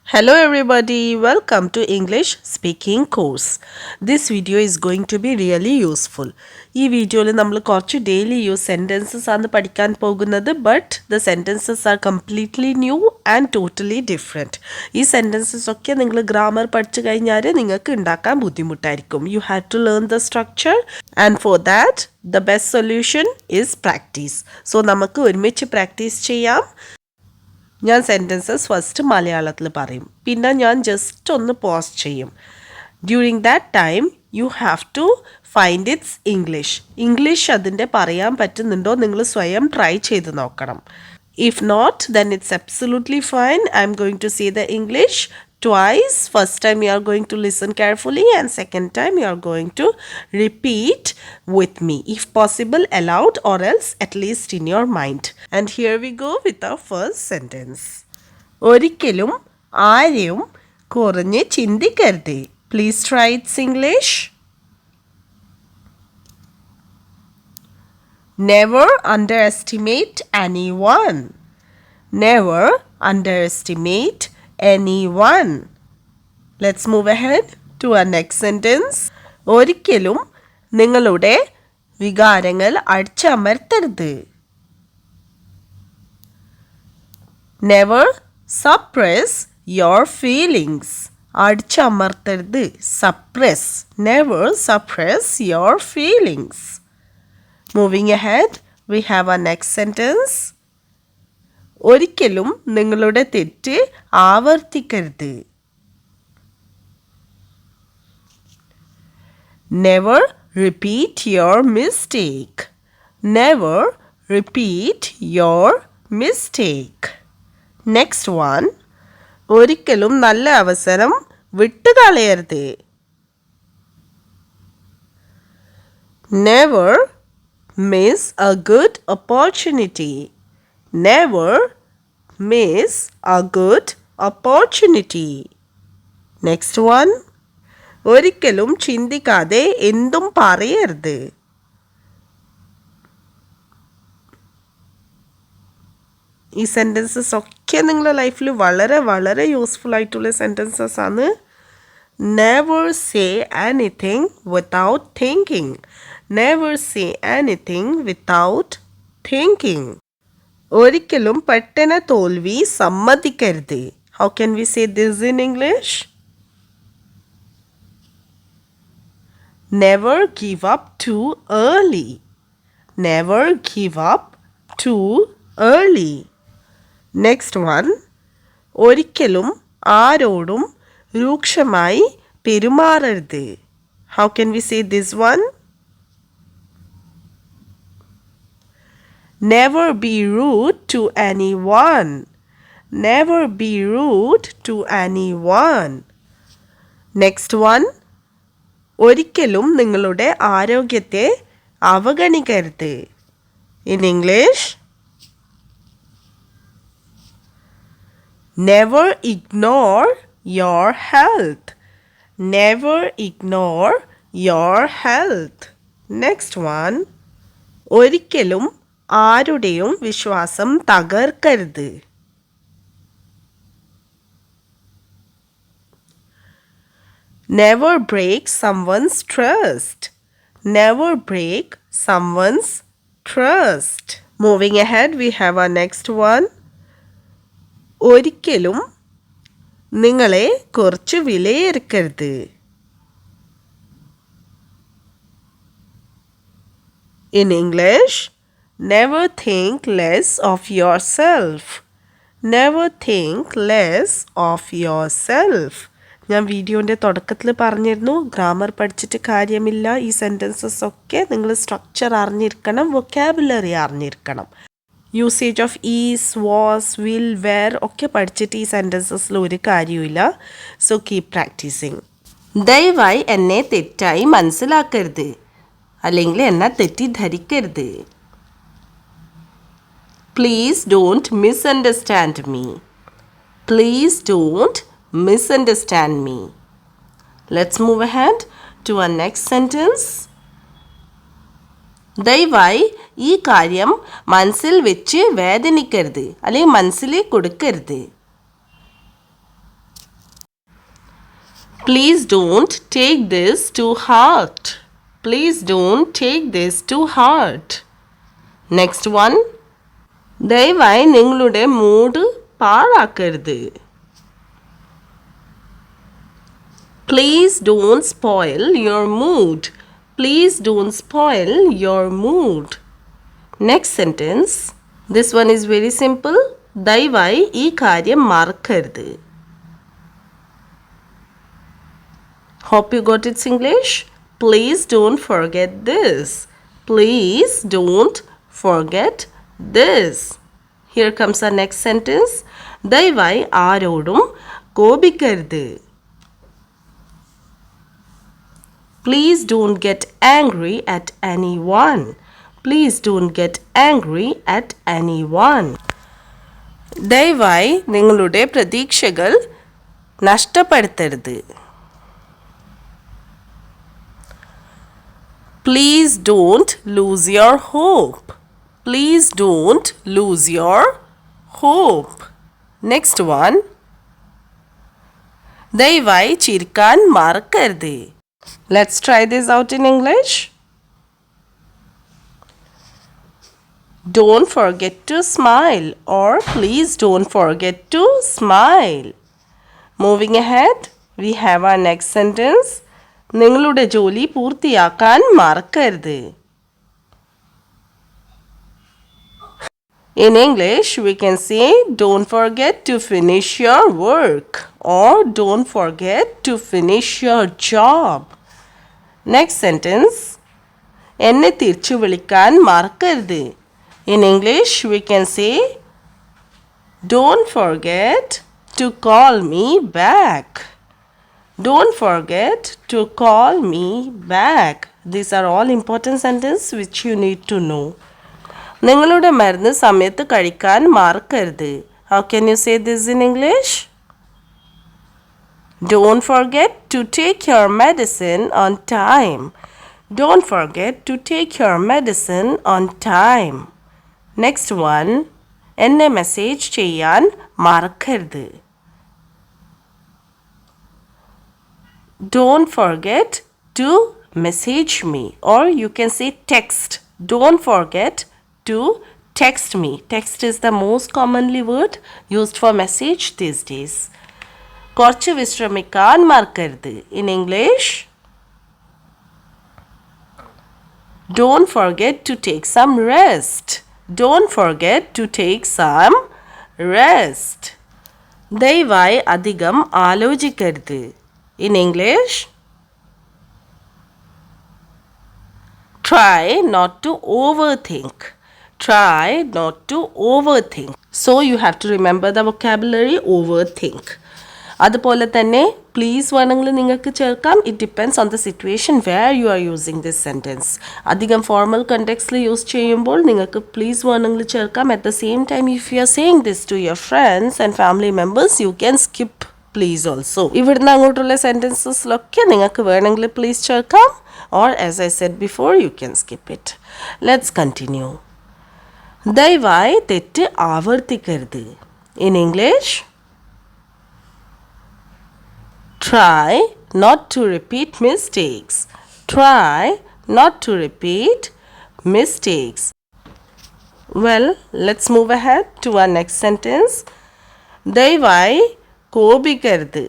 Hello everybody, welcome to English speaking course. This video is going to be really useful. ഈ വീഡിയോയിൽ നമ്മൾ കുറച്ച് daily use sentences ആണ് പഠിക്കാൻ പോകുന്നത്, but the sentences are completely new and totally different. ഈ sentences ഒക്കെ നിങ്ങൾ ഗ്രാമർ പഠിച്ചു കഴിഞ്ഞാൽ നിങ്ങൾക്ക് ഉണ്ടാക്കാൻ ബുദ്ധിമുട്ടായിരിക്കും. You have to learn the structure and for that the best solution is practice. So നമുക്ക് ഒരുമിച്ച് പ്രാക്ടീസ് ചെയ്യാം. ഞാൻ സെൻറ്റൻസസ് ഫസ്റ്റ് മലയാളത്തിൽ പറയും, പിന്നെ ഞാൻ ജസ്റ്റ് ഒന്ന് പോസ് ചെയ്യും. During that time you have to find its English അതിൻ്റെ പറയാൻ പറ്റുന്നുണ്ടോ നിങ്ങൾ സ്വയം ട്രൈ ചെയ്ത് നോക്കണം. If not, then it's absolutely fine. I'm going to say the English twice. First time you are going to listen carefully and second time you are going to repeat with me. If possible, aloud or else at least in your mind. And here we go with our first sentence. ഒരിക്കലും ആരെയും കുറഞ്ഞ് ചിന്തിക്കരുത്. Please try its English. Never underestimate anyone. Never underestimate anyone. Let's move ahead to our next sentence. ഒരിക്കലും നിങ്ങളുടെ വികാരങ്ങൾ അടിച്ചമർത്തരുത്. Never suppress your feelings. അടിച്ചമർത്തരുത്. Suppress. Never suppress your feelings. Moving ahead, we have our next sentence. ഒരിക്കലും നിങ്ങളുടെ തെറ്റ് ആവർത്തിക്കരുത്. Never repeat your mistake. Never repeat your mistake. Next one. ഒരിക്കലും നല്ല അവസരം വിട്ടുകളയരുത്. Never miss a good opportunity. Never miss a good opportunity. Next one. ഒരിക്കലും ചിന്തിക്കാതെ എന്തും പറയരുത്. ഈ സെൻറ്റൻസസ് ഒക്കെ നിങ്ങളുടെ ലൈഫിൽ വളരെ വളരെ യൂസ്ഫുൾ ആയിട്ടുള്ള സെൻറ്റൻസസ് ആണ്. Never say anything without thinking. Never say anything without thinking. ഒരിക്കലും പെട്ടെന്ന് തോൽവി സമ്മതിക്കരുത്. How can we say this in English? Never give up too early. Never give up too early. Next one. ഒരിക്കലും ആരോടും രൂക്ഷമായി പെരുമാറരുത്. How can we say this one? Never be rude to anyone. Never be rude to anyone. Next one. ഒരിക്കലും നിങ്ങളുടെ ആരോഗ്യത്തെ അവഗണിക്കരുത്. In English, never ignore your health. Never ignore your health. Next one. ഒരിക്കലും ആരുടെയും വിശ്വാസം തകർക്കരുത്. Never break someone's trust. Never break someone's trust. Moving ahead, we have our next one. ഒരിക്കലും നിങ്ങളെ കുറച്ച് വിലയിരുത്തരുത്. In English, never think less of yourself. Never think less of yourself. ഞാൻ വീഡിയോൻ്റെ തുടക്കത്തിൽ പറഞ്ഞിരുന്നു, ഗ്രാമർ പഠിച്ചിട്ട് കാര്യമില്ല. ഈ സെൻറ്റൻസസ് ഒക്കെ നിങ്ങൾ സ്ട്രക്ചർ അറിഞ്ഞിരിക്കണം, വൊക്കാബുലറി അറിഞ്ഞിരിക്കണം. Usage of is, was, will, where ഒക്കെ പഠിച്ചിട്ട് ഈ സെൻറ്റൻസസിൽ ഒരു കാര്യമില്ല. So keep practising. ദയവായി എന്നെ തെറ്റായി മനസ്സിലാക്കരുത്, അല്ലെങ്കിൽ എന്നെ തെറ്റിദ്ധരിക്കരുത്. Please don't misunderstand me. Please don't misunderstand me. Let's move ahead to our next sentence. ദയവായി ഈ കാര്യം മനസ്സിൽ വെച്ച് വേദനിക്കരുത്, അല്ലെങ്കിൽ മനസ്സിൽ കൊടുക്കരുത്. Please don't take this to heart. Please don't take this to heart. Next one. ദയവായി നിങ്ങളുടെ mood പാഴാക്കരുത്. Please don't spoil your mood. Please don't spoil your mood. Next sentence. This one is very simple. ദയവായി ഈ കാര്യം മറക്കരുത്. Hope you got its English. Please don't forget this. Please don't forget this. Here comes our next sentence. ദയവായി ആരോടും കോപിക്കരുത്. Please don't get angry at anyone. Please don't get angry at anyone. ദയവായി നിങ്ങളുടെ പ്രതീക്ഷകൾ നഷ്ടപ്പെടുത്തരുത്. Please don't lose your hope. Please don't lose your hope. Next one. ദയവായി ചിരിക്കാൻ മറക്കരുത്. Let's try this out in English. Don't forget to smile, or please don't forget to smile. Moving ahead, we have our next sentence. നിങ്ങളുടെ ജോലി പൂർത്തിയാക്കാൻ മറക്കരുത്. In English, we can say don't forget to finish your work, or don't forget to finish your job. Next sentence. എന്നെ തിരിച്ചു വിളിക്കാൻ മറക്കരുത്. In English, we can say don't forget to call me back. Don't forget to call me back. These are all important sentences which you need to know. നിങ്ങളുടെ മരുന്ന് സമയത്ത് കഴിക്കാൻ മറക്കരുത്. How can you say this in English? Don't forget to take your medicine on time. Don't forget to take your medicine on time. Next one. എന്നെ message ചെയ്യാൻ മറക്കരുത്. Don't forget to message me, or you can say text. Don't forget to text me. Text is the most commonly word used for message these days. കുറച്ച് വിശ്രമിക്കാൻ മറക്കരുത്. In English, don't forget to take some rest. Don't forget to take some rest. ദയവായി അധികം ആലോചിക്കരുത്. In English, try not to overthink. Try not to overthink. So you have to remember the vocabulary overthink. അതുപോലെ തന്നെ please വേണമെങ്കിൽ നിങ്ങൾക്ക് ചേർക്കാം. It depends on the situation where you are using this sentence. അധികം formal കണ്ടെക്സ്റ്റിൽ use ചെയ്യുമ്പോൾ നിങ്ങൾക്ക് please വേണമെങ്കിൽ ചേർക്കാം. At the same time if you are saying this to your friends and family members you can skip please also. ഇവിടുന്ന് അങ്ങോട്ടുള്ള സെൻറ്റൻസസിലൊക്കെ നിങ്ങൾക്ക് വേണമെങ്കിൽ പ്ലീസ് ചേർക്കാം. Or as I said before you can skip it. Let's continue. ദയവായി തെറ്റ് ആവർത്തിക്കരുത്. In English, try not to repeat mistakes. Try not to repeat mistakes. Well, let's move ahead to our next sentence. ദയവായി കോപിക്കരുത്.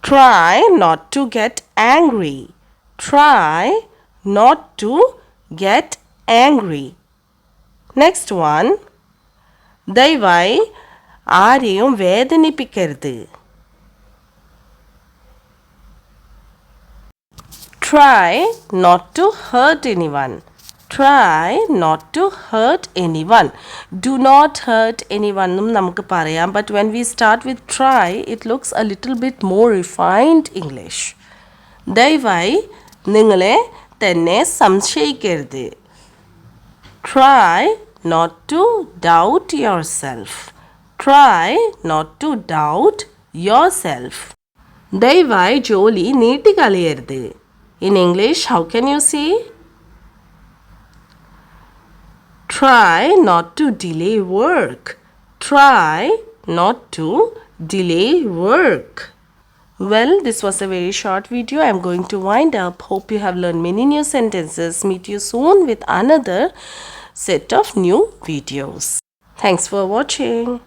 Try not to get angry. Try not to get angry. Next one. ദയവായി ആരെയും വേദനിപ്പിക്കരുത്. Try not to hurt anyone. Try not to hurt anyone. Do not hurt anyone എന്നും നമുക്ക് പറയാം. But when we start with try, it looks a little bit more refined English. ദയവായി നിങ്ങളെ തന്നെ സംശയിക്കരുത്. Try not to doubt yourself. Try not to doubt yourself. ദയവായി ജോലി നീട്ടിക്കളയരുത്. In English, how can you say? Try not to delay work. Try not to delay work. Well, this was a very short video. I'm going to wind up. Hope you have learned many new sentences. Meet you soon with another set of new videos. Thanks for watching.